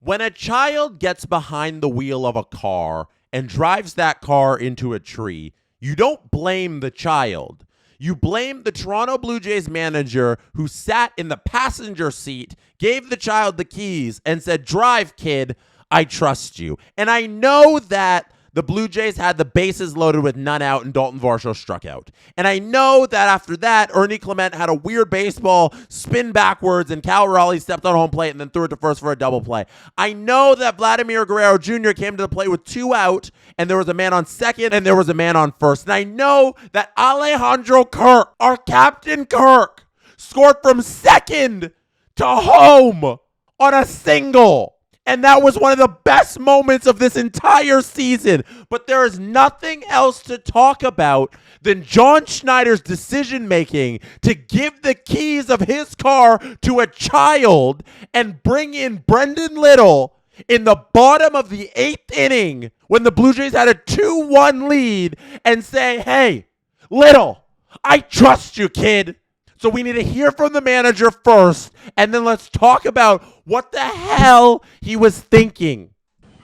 When a child gets behind the wheel of a car and drives that car into a tree, you don't blame the child. You blame the Toronto Blue Jays manager who sat in the passenger seat, gave the child the keys, and said, "Drive, kid. I trust you." And I know that the Blue Jays had the bases loaded with none out and Dalton Varsho struck out. And I know that after that, Ernie Clement had a weird baseball spin backwards and Cal Raleigh stepped on home plate and then threw it to first for a double play. I know that Vladimir Guerrero Jr. came to the plate with 2 out and there was a man on second and there was a man on first. And I know that Alejandro Kirk, our Captain Kirk, scored from second to home on a single. And that was one of the best moments of this entire season. But there is nothing else to talk about than John Schneider's decision-making to give the keys of his car to a child and bring in Brendon Little in the bottom of the 8th inning when the Blue Jays had a 2-1 lead and say, "Hey, Little, I trust you, kid." So we need to hear from the manager first, and then let's talk about what the hell he was thinking.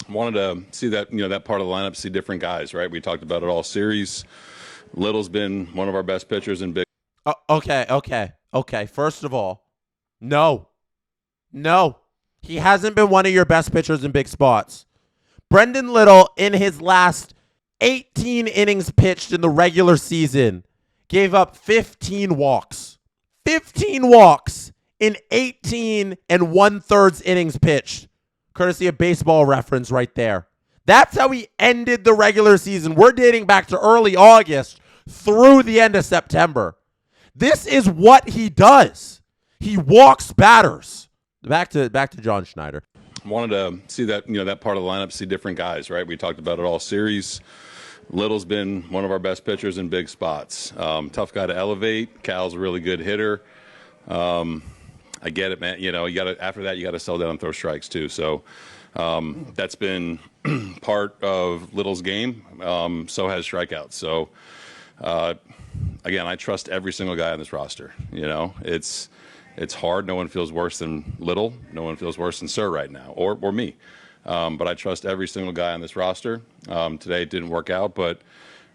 Wanted to see that, that part of the lineup, see different guys, right? We talked about it all series. Little's been one of our best pitchers in big. Okay. First of all, no. He hasn't been one of your best pitchers in big spots. Brendon Little, in his last 18 innings pitched in the regular season, gave up 15 walks. 15 walks in 18 1/3 innings pitched. Courtesy of Baseball Reference right there. That's how he ended the regular season. We're dating back to early August through the end of September. This is what he does. He walks batters. Back to John Schneider. Wanted to see that, that part of the lineup, see different guys, right? We talked about it all series. Little's been one of our best pitchers in big spots. Tough guy to elevate. Cal's a really good hitter. I get it, man. You got to, after that, you got to settle down and throw strikes too. So that's been part of Little's game. So has strikeouts. So again, I trust every single guy on this roster. It's hard. No one feels worse than Little. No one feels worse than Sir right now, or me. But I trust every single guy on this roster. Today it didn't work out, but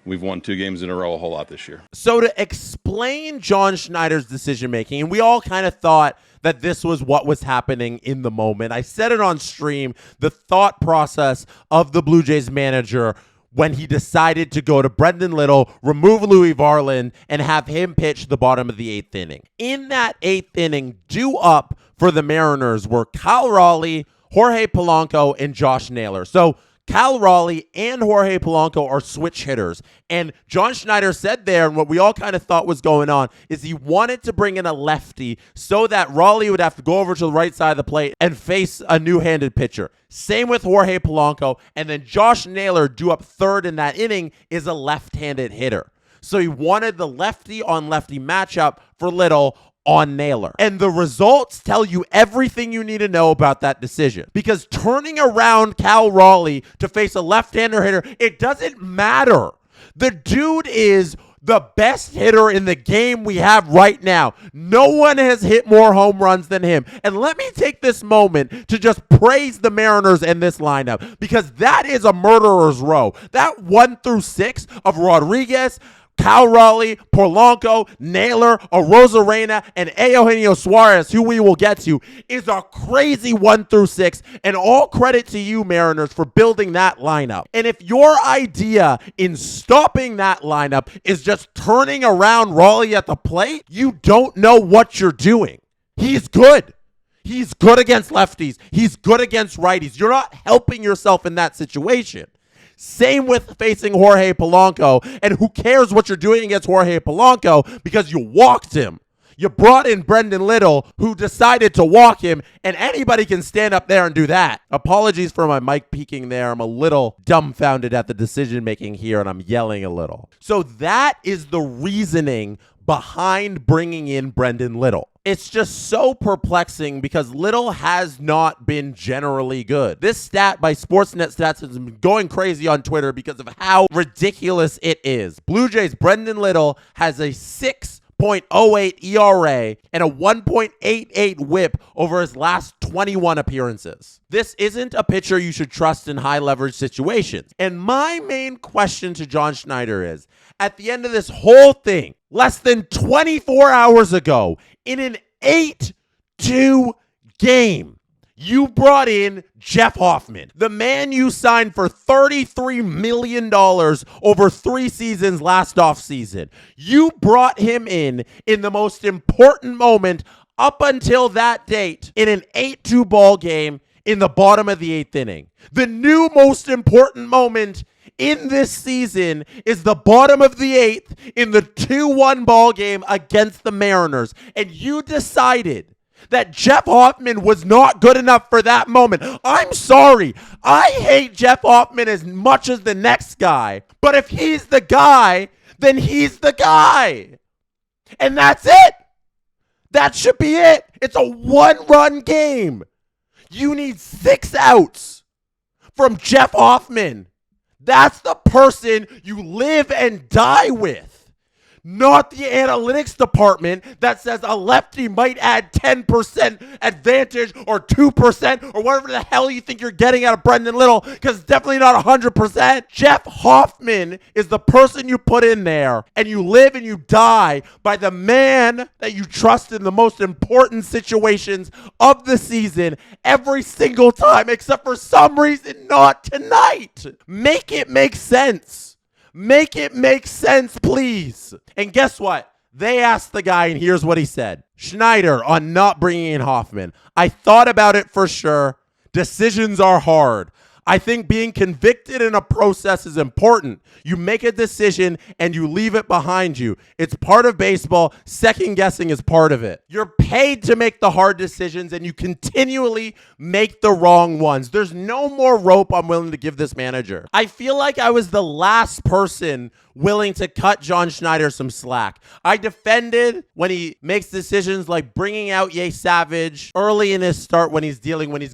we've won 2 games in a row a whole lot this year. So to explain John Schneider's decision-making, and we all kind of thought that this was what was happening in the moment. I said it on stream, the thought process of the Blue Jays manager when he decided to go to Brendon Little, remove Louis Varland, and have him pitch the bottom of the 8th inning. In that 8th inning, due up for the Mariners were Cal Raleigh, Jorge Polanco, and Josh Naylor. So Cal Raleigh and Jorge Polanco are switch hitters. And John Schneider said there, and what we all kind of thought was going on, is he wanted to bring in a lefty so that Raleigh would have to go over to the right side of the plate and face a new-handed pitcher. Same with Jorge Polanco. And then Josh Naylor, due up third in that inning, is a left-handed hitter. So he wanted the lefty-on-lefty matchup for Little on Naylor. And the results tell you everything you need to know about that decision. Because turning around Cal Raleigh to face a left-hander hitter, it doesn't matter. The dude is the best hitter in the game we have right now. No one has hit more home runs than him. And let me take this moment to just praise the Mariners and this lineup, because that is a murderer's row. That 1 through 6 of Rodriguez, Cal Raleigh, Polanco, Naylor, Arozarena, and Eugenio Suarez, who we will get to, is a crazy 1 through 6. And all credit to you, Mariners, for building that lineup. And if your idea in stopping that lineup is just turning around Raleigh at the plate, you don't know what you're doing. He's good. He's good against lefties. He's good against righties. You're not helping yourself in that situation. Same with facing Jorge Polanco. And who cares what you're doing against Jorge Polanco, because you walked him. You brought in Brendon Little, who decided to walk him, and anybody can stand up there and do that. Apologies for my mic peaking there. I'm a little dumbfounded at the decision-making here, and I'm yelling a little. So that is the reasoning behind bringing in Brendon Little. It's just so perplexing because Little has not been generally good. This stat by Sportsnet Stats has been going crazy on Twitter because of how ridiculous it is. Blue Jays Brendon Little has a 6 6.08 ERA and a 1.88 whip over his last 21 appearances. This isn't a pitcher you should trust in high leverage situations. And my main question to John Schneider is, at the end of this whole thing, less than 24 hours ago, in an 8-2 game, you brought in Jeff Hoffman, the man you signed for $33 million over 3 seasons last offseason. You brought him in the most important moment up until that date in an 8-2 ball game in the bottom of the 8th inning. The new most important moment in this season is the bottom of the 8th in the 2-1 ball game against the Mariners. And you decided that Jeff Hoffman was not good enough for that moment. I'm sorry. I hate Jeff Hoffman as much as the next guy. But if he's the guy, then he's the guy. And that's it. That should be it. It's a 1-run game. You need 6 outs from Jeff Hoffman. That's the person you live and die with. Not the analytics department that says a lefty might add 10% advantage or 2% or whatever the hell you think you're getting out of Brendon Little, because it's definitely not 100%. Jeff Hoffman is the person you put in there, and you live and you die by the man that you trust in the most important situations of the season every single time, except for some reason not tonight. Make it make sense. Make it make sense, please. And guess what? They asked the guy, and here's what he said. Schneider, on not bringing in Hoffman, I thought about it for sure. Decisions are hard. I think being convicted in a process is important. You make a decision and you leave it behind you. It's part of baseball. Second guessing is part of it. You're paid to make the hard decisions and you continually make the wrong ones. There's no more rope I'm willing to give this manager. I feel like I was the last person willing to cut John Schneider some slack. I defended when he makes decisions like bringing out Ye Savage early in his start when he's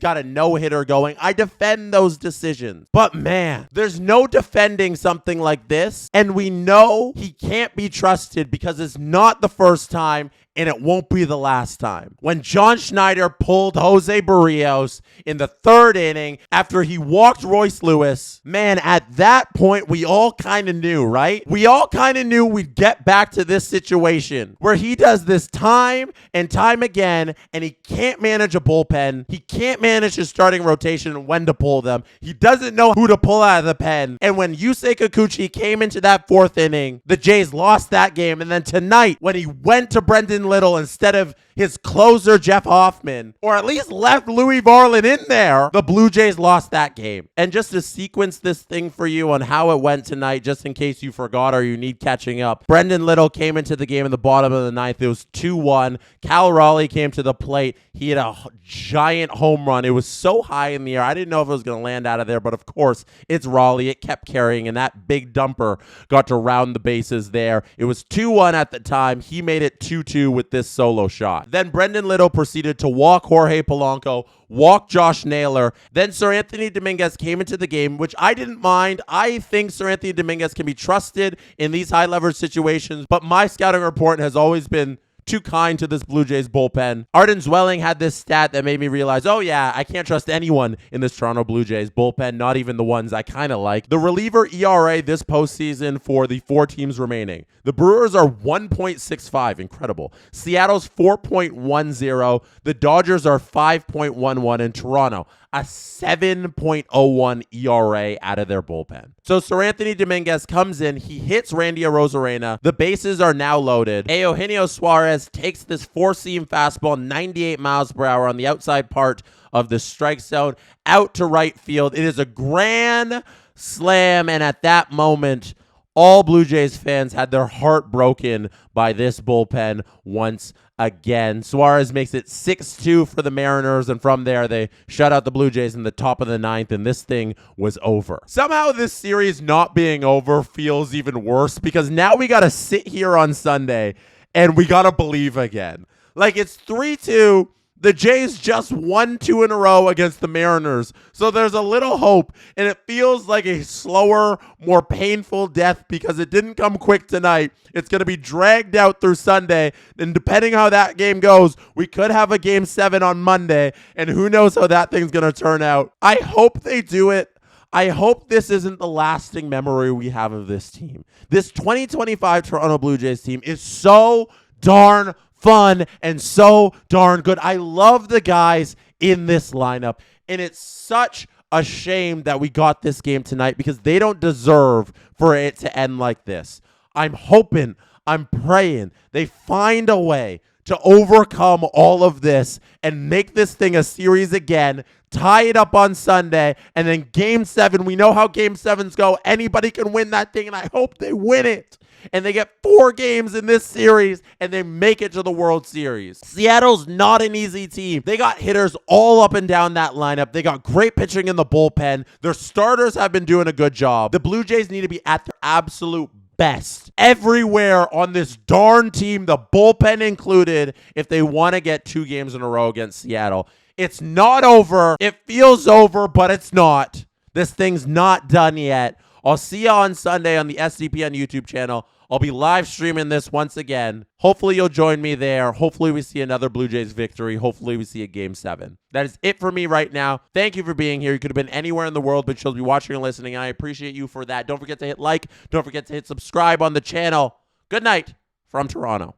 got a no-hitter going. I defend those decisions. But man, there's no defending something like this. And we know he can't be trusted because it's not the first time and it won't be the last time. When John Schneider pulled Jose Barrios in the 3rd inning after he walked Royce Lewis, man, at that point, we all kind of knew, right? We all kind of knew we'd get back to this situation where he does this time and time again, and he can't manage a bullpen. He can't manage his starting rotation and when to pull them. He doesn't know who to pull out of the pen. And when Yusei Kikuchi came into that 4th inning, the Jays lost that game. And then tonight, when he went to Brendon Little instead of his closer, Jeff Hoffman, or at least left Louis Varland in there, the Blue Jays lost that game. And just to sequence this thing for you on how it went tonight, just in case you forgot or you need catching up, Brendon Little came into the game in the bottom of the 9th. It was 2-1. Cal Raleigh came to the plate. He had a giant home run. It was so high in the air. I didn't know if it was going to land out of there, but of course, it's Raleigh. It kept carrying, and that big dumper got to round the bases there. It was 2-1 at the time. He made it 2-2 with this solo shot. Then Brendon Little proceeded to walk Jorge Polanco, walk Josh Naylor. Then Sir Anthony Dominguez came into the game, which I didn't mind. I think Sir Anthony Dominguez can be trusted in these high leverage situations, but my scouting report has always been too kind to this Blue Jays bullpen. Arden Zwelling had this stat that made me realize, oh yeah, I can't trust anyone in this Toronto Blue Jays bullpen, not even the ones I kind of like. The reliever ERA this postseason for the 4 teams remaining. The Brewers are 1.65, incredible. Seattle's 4.10. The Dodgers are 5.11, and Toronto a 7.01 ERA out of their bullpen. So Sir Anthony Dominguez comes in, he hits Randy Arozarena. The bases are now loaded. Eugenio Suarez takes this 4-seam fastball, 98 miles per hour on the outside part of the strike zone, out to right field. It is a grand slam, and at that moment, all Blue Jays fans had their heart broken by this bullpen once again. Suarez makes it 6-2 for the Mariners, and from there, they shut out the Blue Jays in the top of the 9th, and this thing was over. Somehow, this series not being over feels even worse, because now we got to sit here on Sunday, and we got to believe again. Like, it's 3-2. The Jays just won 2 in a row against the Mariners. So there's a little hope, and it feels like a slower, more painful death because it didn't come quick tonight. It's going to be dragged out through Sunday, and depending how that game goes, we could have a Game 7 on Monday, and who knows how that thing's going to turn out. I hope they do it. I hope this isn't the lasting memory we have of this team. This 2025 Toronto Blue Jays team is so darn fun and so darn good. I love the guys in this lineup, and it's such a shame that we got this game tonight because they don't deserve for it to end like this. I'm hoping, I'm praying they find a way to overcome all of this and make this thing a series again, tie it up on Sunday, and then Game 7, we know how Game 7s go. Anybody can win that thing, and I hope they win it. And they get 4 games in this series, and they make it to the World Series. Seattle's not an easy team. They got hitters all up and down that lineup. They got great pitching in the bullpen. Their starters have been doing a good job. The Blue Jays need to be at their absolute best everywhere on this darn team, the bullpen included, if they want to get 2 games in a row against Seattle. It's not over. It feels over, but it's not. This thing's not done yet. I'll see you on Sunday on the SDPN YouTube channel. I'll be live streaming this once again. Hopefully you'll join me there. Hopefully we see another Blue Jays victory. Hopefully we see a Game 7. That is it for me right now. Thank you for being here. You could have been anywhere in the world, but you'll be watching and listening, and I appreciate you for that. Don't forget to hit like. Don't forget to hit subscribe on the channel. Good night from Toronto.